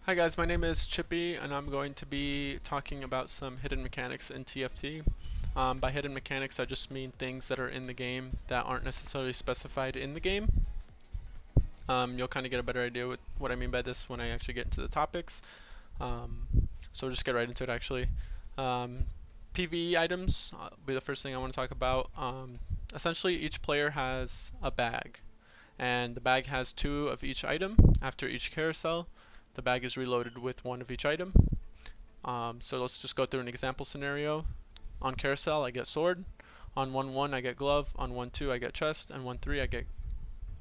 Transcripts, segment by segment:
Hi guys, my name is Chippy and I'm going to be talking about some hidden mechanics in TFT. By hidden mechanics I just mean things that are in the game that aren't necessarily specified in the game. You'll kind of get a better idea with what I mean by this when I actually get into the topics. So we'll just get right into it actually. PvE items will be the first thing I want to talk about. Essentially each player has a bag and the bag has 2 of each item. After each carousel the bag is reloaded with 1 of each item. So let's just go through an example scenario. On carousel I get sword, on 1-1 I get glove, on 1-2 I get chest, and 1-3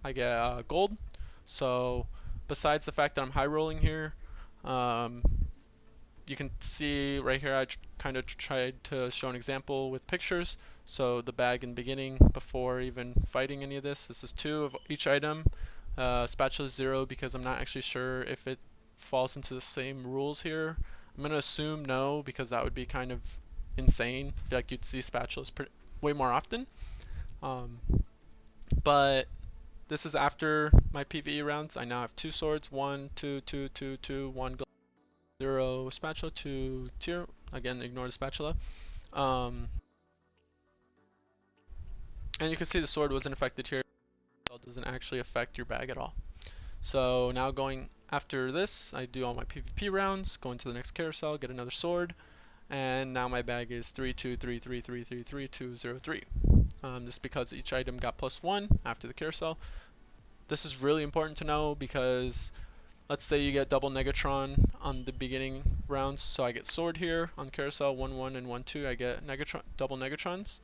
I get gold. So besides the fact that I'm high rolling here, um, you can see right here I kind of tried to show an example with pictures. So the bag in the beginning, before even fighting any of this is 2 of each item. Spatula is 0 because I'm not actually sure if it falls into the same rules here. I'm going to assume no because that would be kind of insane. I feel like you'd see spatulas way more often. But this is after my PvE rounds. I now have 2 swords, 1, 2, 2, 2, 2, 1 glove, 0 spatula, 2 tier. Again, ignore the spatula. And you can see the sword wasn't affected here. It doesn't actually affect your bag at all. So now going after this, I do all my PvP rounds, go into the next carousel, get another sword, and now my bag is 32333333203. This is because each item got +1 after the carousel. This is really important to know because let's say you get double Negatron on the beginning rounds. So I get sword here on carousel 1-1 and 1-2. I get double Negatrons.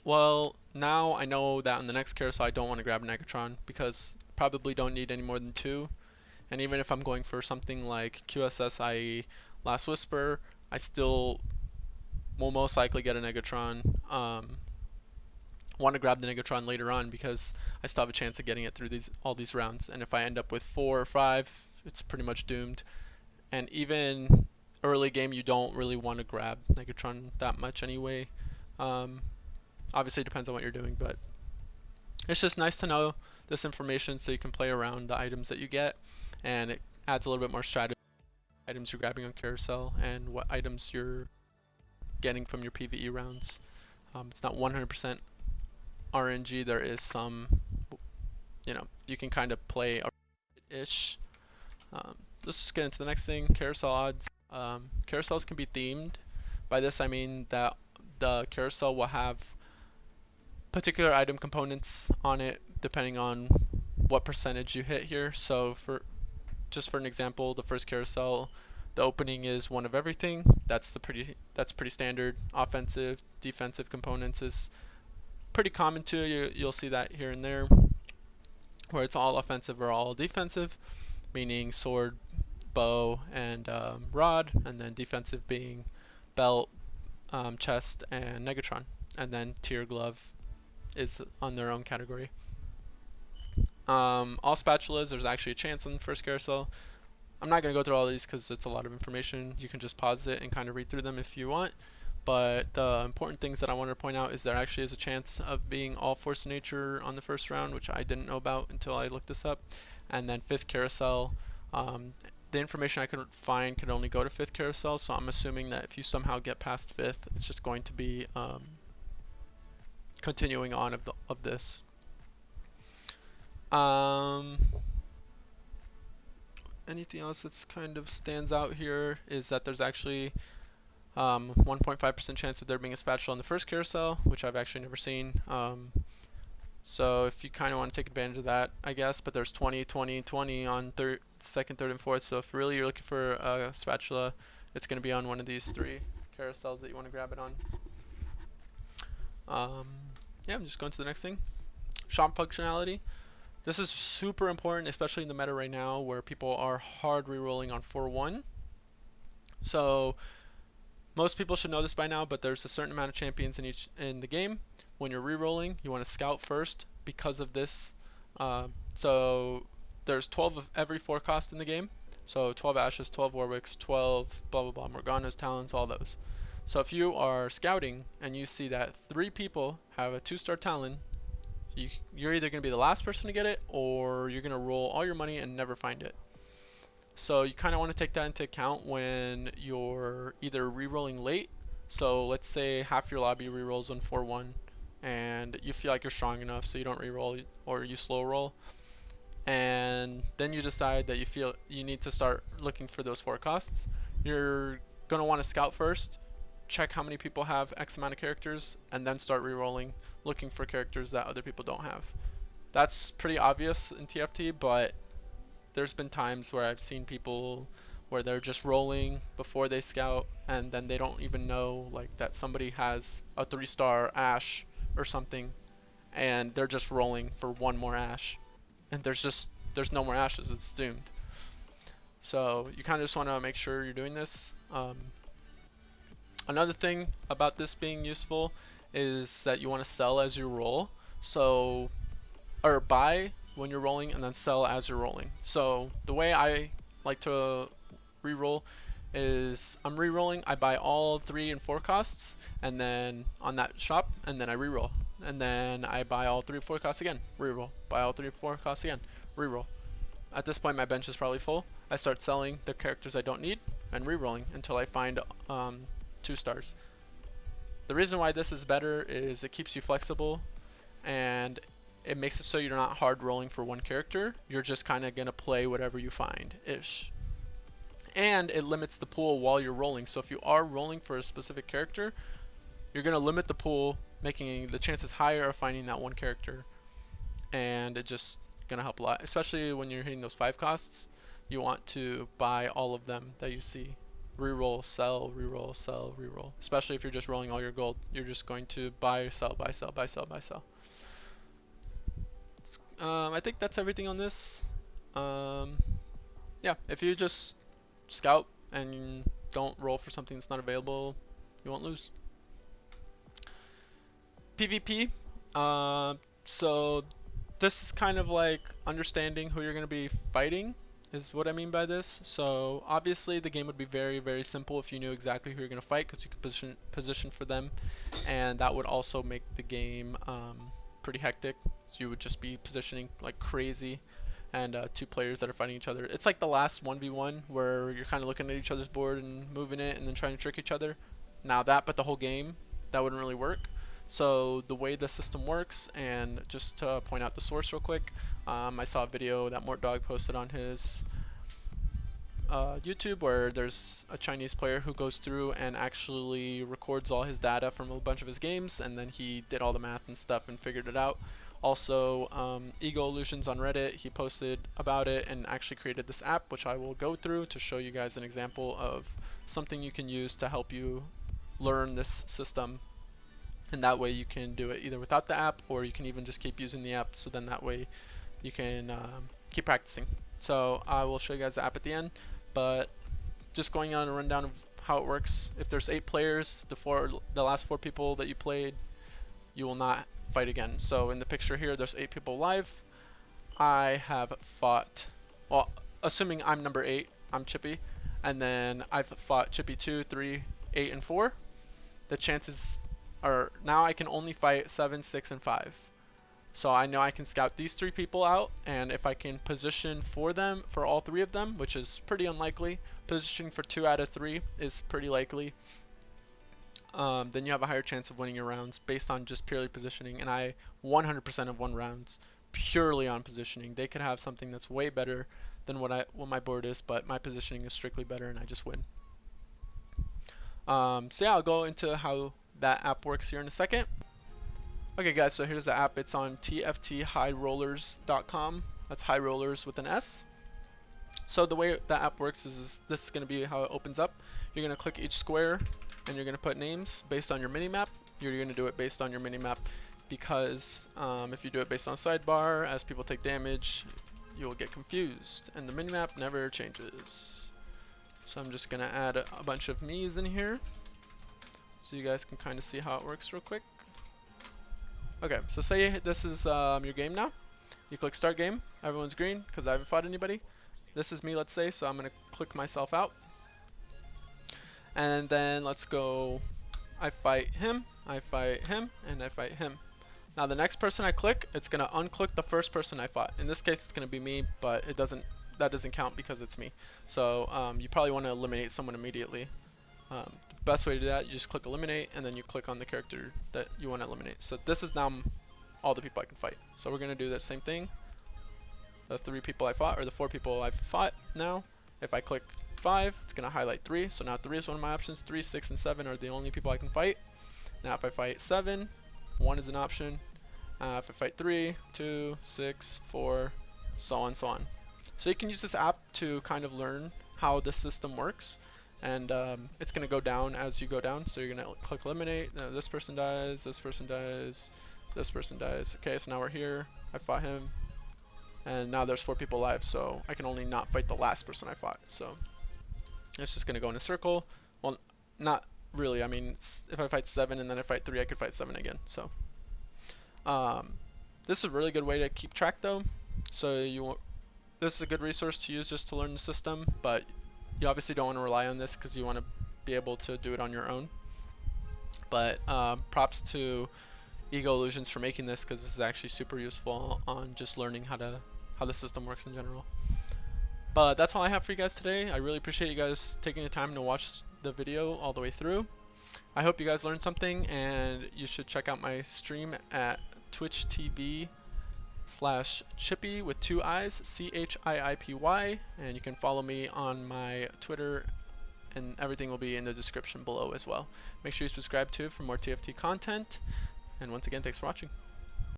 Well, now I know that on the next carousel I don't want to grab a Negatron because probably don't need any more than 2. And even if I'm going for something like QSS, i.e. Last Whisper, I still will most likely get a Negatron. Want to grab the Negatron later on because I still have a chance of getting it through all these rounds. And if I end up with 4 or 5, it's pretty much doomed. And even early game, you don't really want to grab Negatron that much anyway. Obviously, it depends on what you're doing, but it's just nice to know this information so you can play around the items that you get, and it adds a little bit more strategy. Items you're grabbing on carousel and what items you're getting from your PvE rounds. It's not 100% RNG. There is some, you can kind of play ish. Let's just get into the next thing. Carousel odds. Carousels can be themed. By this I mean that the carousel will have particular item components on it depending on what percentage you hit here. So for an example, the first carousel, the opening is 1 of everything. That's pretty standard. Offensive, defensive components is pretty common too. You'll see that here and there, where it's all offensive or all defensive, meaning sword, bow, and rod, and then defensive being belt, chest, and Negatron, and then tier glove is on their own category. All spatulas, there's actually a chance on the first carousel. I'm not going to go through all these because it's a lot of information. You can just pause it and kind of read through them if you want. But the important things that I wanted to point out is there actually is a chance of being all force of nature on the first round, which I didn't know about until I looked this up. And then 5th carousel, the information I could find could only go to 5th carousel, so I'm assuming that if you somehow get past 5th, it's just going to be continuing on of this. Anything else that's kind of stands out here is that there's actually 1.5% chance of there being a spatula on the first carousel, which I've actually never seen. So if you kind of want to take advantage of that, I guess, but there's 20, 20, 20 on second, third, and fourth. So if really you're looking for a spatula, it's going to be on one of these 3 carousels that you want to grab it on. Yeah, I'm just going to the next thing. Shop functionality. This is super important, especially in the meta right now where people are hard rerolling on 4-1. So most people should know this by now, but there's a certain amount of champions in the game. When you're rerolling, you want to scout first because of this. So there's 12 of every 4 cost in the game. So 12 Ashes, 12 Warwicks, 12 blah blah blah, Morganas, Talons, all those. So if you are scouting and you see that 3 people have a 2-star Talon, you're either going to be the last person to get it or you're going to roll all your money and never find it. So you kind of want to take that into account when you're either re-rolling late. So let's say half your lobby re-rolls on 4-1 and you feel like you're strong enough so you don't re-roll or you slow roll, and then you decide that you feel you need to start looking for those forecasts. You're going to want to scout first, check how many people have X amount of characters, and then start re-rolling, looking for characters that other people don't have. That's pretty obvious in TFT, but there's been times where I've seen people where they're just rolling before they scout, and then they don't even know like that somebody has a 3-star Ash or something, and they're just rolling for one more Ash, and there's no more Ashes. It's doomed. So you kind of just want to make sure you're doing this. Another thing about this being useful is that you want to sell as you roll. So, or buy when you're rolling and then sell as you're rolling. So the way I like to re-roll is I'm re-rolling, I buy all 3 and 4 costs, and then on that shop, and then I re-roll. And then I buy all 3 and 4 costs again, re-roll. Buy all 3 and 4 costs again, re-roll. At this point my bench is probably full. I start selling the characters I don't need and re-rolling until I find 2 stars. The reason why this is better is it keeps you flexible, and it makes it so you're not hard rolling for one character. You're just kind of going to play whatever you find ish. And it limits the pool while you're rolling. So if you are rolling for a specific character, you're going to limit the pool, making the chances higher of finding that one character. And it just going to help a lot, especially when you're hitting those 5 costs. You want to buy all of them that you see. Reroll, sell, reroll, sell, reroll. Especially if you're just rolling all your gold, you're just going to buy, sell, buy, sell, buy, sell, buy, sell. I think that's everything on this. Yeah, if you just scout and don't roll for something that's not available, you won't lose. PvP. So this is kind of like understanding who you're going to be fighting is what I mean by this. So obviously the game would be very, very simple if you knew exactly who you're going to fight, because you could position for them, and that would also make the game pretty hectic. So you would just be positioning like crazy, and 2 players that are fighting each other. It's like the last 1v1 where you're kind of looking at each other's board and moving it and then trying to trick each other. Now that, but the whole game, that wouldn't really work. So the way the system works, and just to point out the source real quick, I saw a video that Mortdog posted on his YouTube where there's a Chinese player who goes through and actually records all his data from a bunch of his games, and then he did all the math and stuff and figured it out. Also, Ego Illusions on Reddit, he posted about it and actually created this app, which I will go through to show you guys an example of something you can use to help you learn this system. And that way you can do it either without the app, or you can even just keep using the app, so then that way you can keep practicing. So I will show you guys the app at the end, but just going on a rundown of how it works. If there's 8 players, the last 4 people that you played, you will not fight again. So in the picture here, there's 8 people live. I have fought, well, assuming I'm number 8, I'm Chippy, and then I've fought Chippy 2, 3, 8, and 4. The chances are now I can only fight 7, 6, and 5. So I know I can scout these 3 people out, and if I can position for them, for all 3 of them, which is pretty unlikely, positioning for 2 out of 3 is pretty likely, then you have a higher chance of winning your rounds based on just purely positioning. And I 100% have won rounds purely on positioning. They could have something that's way better than what my board is, but my positioning is strictly better and I just win. So yeah, I'll go into how that app works here in a second. Okay guys, so here's the app. It's on tfthighrollers.com. That's high rollers with an S. So the way that app works is this is going to be how it opens up. You're going to click each square and you're going to put names based on your minimap. You're going to do it based on your minimap because if you do it based on sidebar, as people take damage, you'll get confused and the minimap never changes. So I'm just going to add a bunch of me's in here so you guys can kind of see how it works real quick. Okay, so say this is your game now. You click start game, everyone's green because I haven't fought anybody. This is me, let's say, so I'm going to click myself out. And then let's go, I fight him, and I fight him. Now the next person I click, it's going to unclick the first person I fought. In this case it's going to be me, but it doesn't that doesn't count because it's me. So you probably want to eliminate someone immediately. The best way to do that, you just click eliminate, and then you click on the character that you want to eliminate. So this is now all the people I can fight. So we're going to do the same thing. The 3 people I fought, or the 4 people I've fought now. If I click 5, it's going to highlight 3. So now 3 is one of my options. 3, 6, and 7 are the only people I can fight. Now if I fight 7, 1 is an option. If I fight 3, 2, 6, 4, so on, so on. So you can use this app to kind of learn how the system works. And it's going to go down as you go down. So you're going to click eliminate. Now this person dies, this person dies, this person dies. Okay, so now we're here. I fought him. And now there's 4 people alive, so I can only not fight the last person I fought. So it's just going to go in a circle. Well, not really. I mean, if I fight 7 and then I fight 3, I could fight 7 again. So this is a really good way to keep track, though. So this is a good resource to use just to learn the system, but you obviously don't want to rely on this because you want to be able to do it on your own. But props to Ego Illusions for making this, because this is actually super useful on just learning how the system works in general. But that's all I have for you guys today. I really appreciate you guys taking the time to watch the video all the way through. I hope you guys learned something, and you should check out my stream at Twitch TV/Chippy with 2 I's, CHIIPY, and you can follow me on my Twitter, and everything will be in the description below as well. Make sure you subscribe too for more TFT content, and once again, thanks for watching.